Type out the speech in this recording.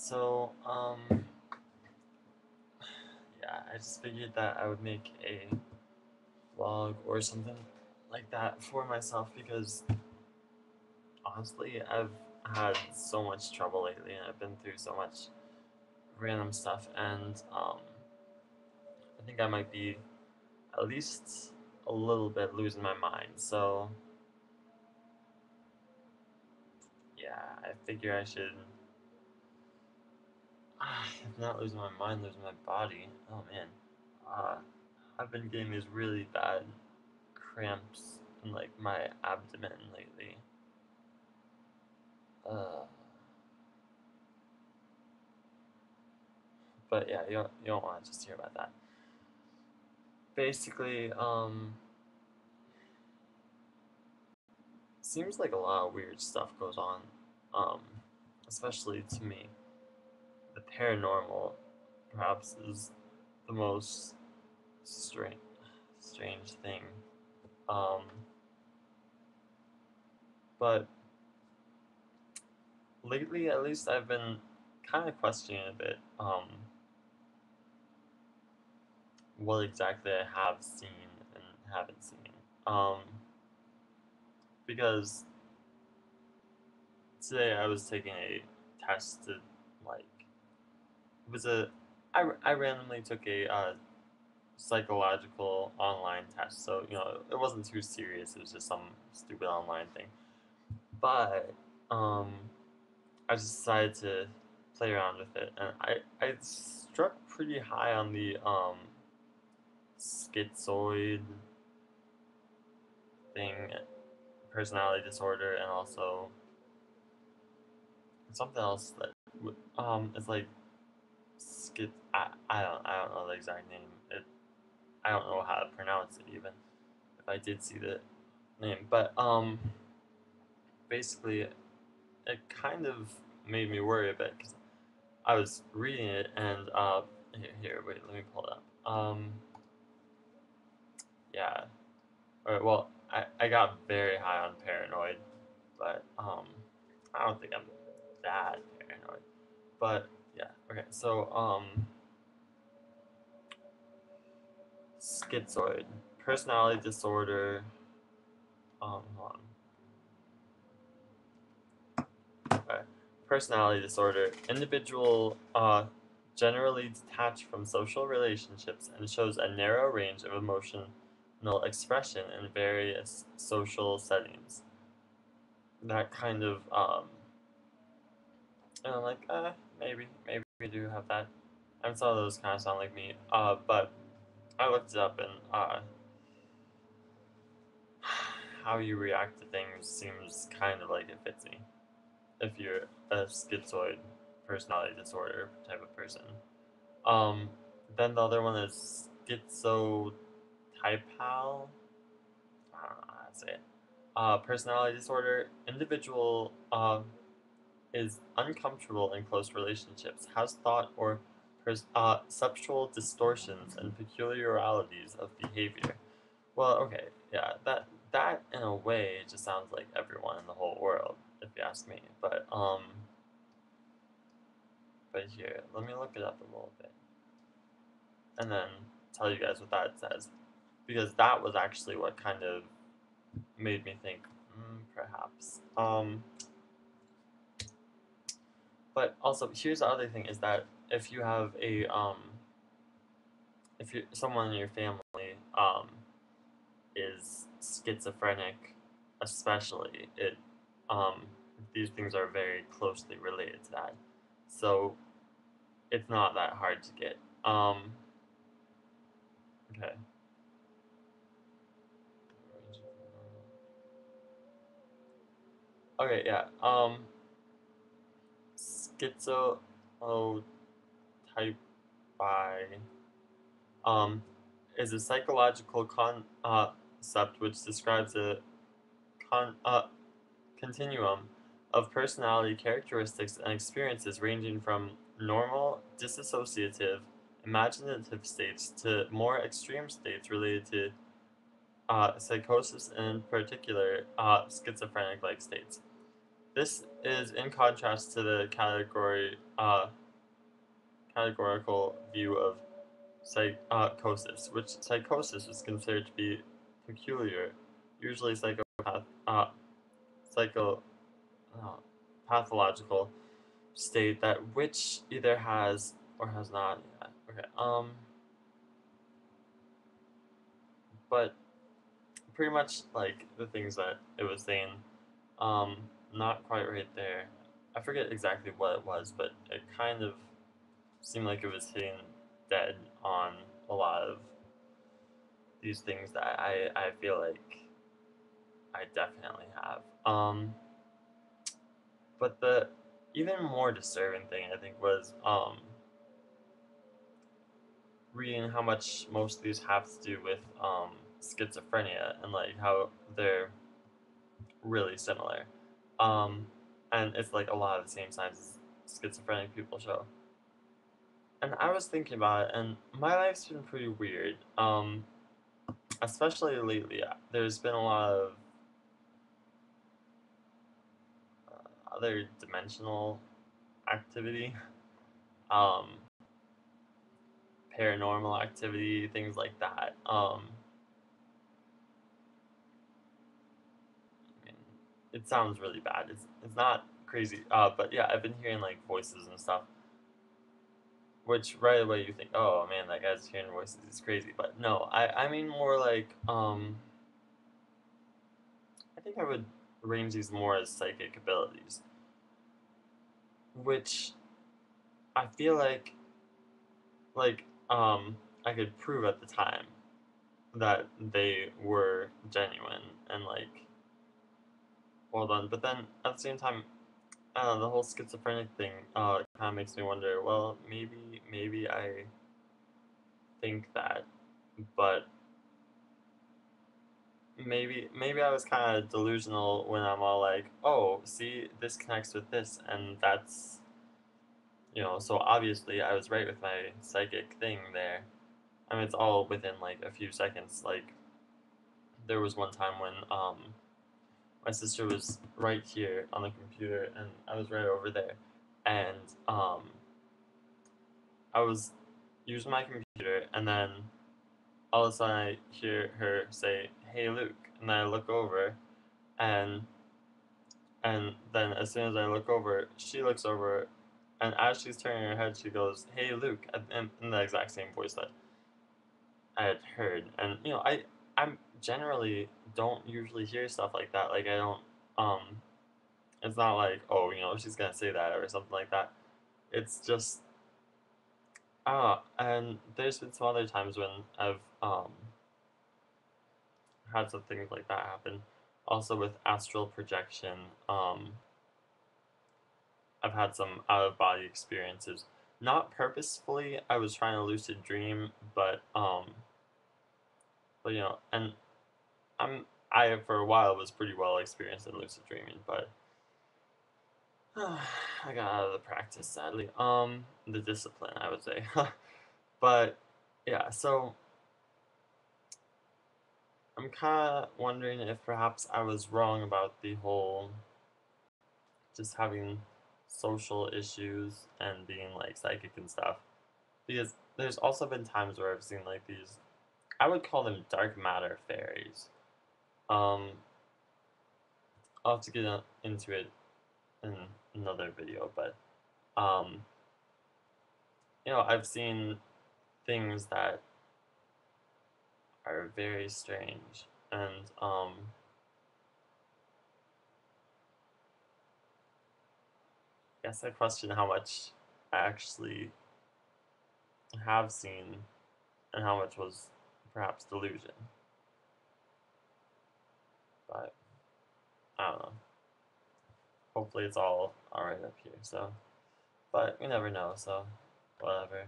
So, yeah, I just figured that I would make a vlog or something like that for myself because honestly, I've had so much trouble lately and I've been through so much random stuff, and I think I might be at least a little bit losing my mind. So, yeah, I figure I should, if not losing my mind, losing my body. Oh man. Uh, I've been getting these really bad cramps in like my abdomen lately. Uh, but yeah, you don't want to just hear about that. Basically, seems like a lot of weird stuff goes on, um, especially to me. The paranormal, perhaps, is the most strange thing. Um, but lately, at least, I've been kind of questioning a bit, what exactly I have seen and haven't seen. Um, because today I was taking a test to, like, it was I randomly took a psychological online test, so it wasn't too serious. It was just some stupid online thing. But um, I just decided to play around with it, and I struck pretty high on the schizoid thing, personality disorder, and also something else that it's like I don't know the exact name. I don't know how to pronounce it even if I did see the name, but basically it kind of made me worry a bit because I was reading it, and here, wait, let me pull it up. Yeah. All right, well, I got very high on paranoid, but I don't think I'm that paranoid. But yeah, okay. So schizoid, personality disorder. Hold on. Okay. Personality disorder. Individual generally detached from social relationships and shows a narrow range of emotional expression in various social settings. That kind of and I'm like, maybe we do have that. And some of those kind of sound like me. But I looked it up, and how you react to things seems kind of like it fits me. If you're a schizoid personality disorder type of person. Um, then the other one is schizotypal. I don't know how to say it. Personality disorder. Individual is uncomfortable in close relationships, has thought or perceptual distortions and peculiarities of behavior. Well, okay, yeah, that in a way just sounds like everyone in the whole world, if you ask me. But here, let me look it up a little bit, and then tell you guys what that says, because that was actually what kind of made me think, perhaps. But also, here's the other thing: is that if you have if you someone in your family is schizophrenic, especially, um, these things are very closely related to that. So it's not that hard to get. Okay. Okay, yeah. Schizotype by is a psychological concept which describes a con continuum of personality characteristics and experiences ranging from normal, disassociative, imaginative states to more extreme states related to psychosis, and in particular, schizophrenic like states. This is in contrast to the category categorical view of psychosis, which psychosis is considered to be peculiar, usually psycho, uh, pathological state that which either has or has not yet. Okay. But pretty much like the things that it was saying, um, not quite right there. I forget exactly what it was, but it kind of seemed like it was hitting dead on a lot of these things that I feel like I definitely have. But the even more disturbing thing I think was reading how much most of these have to do with schizophrenia and like how they're really similar. Um, and it's like a lot of the same signs as schizophrenic people show. And I was thinking about it, and my life's been pretty weird. Especially lately, there's been a lot of other dimensional activity, um, paranormal activity, things like that. I mean, it sounds really bad. It's not crazy, but yeah, I've been hearing like voices and stuff, which right away you think, oh man, that guy's hearing voices, he's crazy. But no, I mean more like I think I would range these more as psychic abilities, which I feel like I could prove at the time that they were genuine and like well done. But then at the same time, the whole schizophrenic thing kind of makes me wonder. Well, maybe I think that, but maybe I was kind of delusional when I'm all like, oh, see, this connects with this, and that's so obviously I was right with my psychic thing there. I mean, it's all within like a few seconds. Like there was one time when my sister was right here on the computer and I was right over there, and I was using my computer, and then all of a sudden I hear her say, "Hey Luke," and then I look over, and then as soon as I look over, she looks over, and as she's turning her head, she goes, "Hey Luke," in the exact same voice that I had heard, and I'm generally don't usually hear stuff like that. Like I don't it's not like, oh, she's gonna say that or something like that. It's just and there's been some other times when I've had some things like that happen. Also with astral projection, I've had some out of body experiences. Not purposefully, I was trying to lucid dream, but and I for a while was pretty well experienced in lucid dreaming, but I got out of the practice sadly. The discipline, I would say. But yeah, so I'm kind of wondering if perhaps I was wrong about the whole just having social issues and being like psychic and stuff. Because there's also been times where I've seen like these, I would call them dark matter fairies. Um, I'll have to get into it in another video, but um, I've seen things that are very strange, and I guess I question how much I actually have seen and how much was perhaps delusion. But I don't know. Hopefully it's all alright up here. So, but we never know. So, whatever.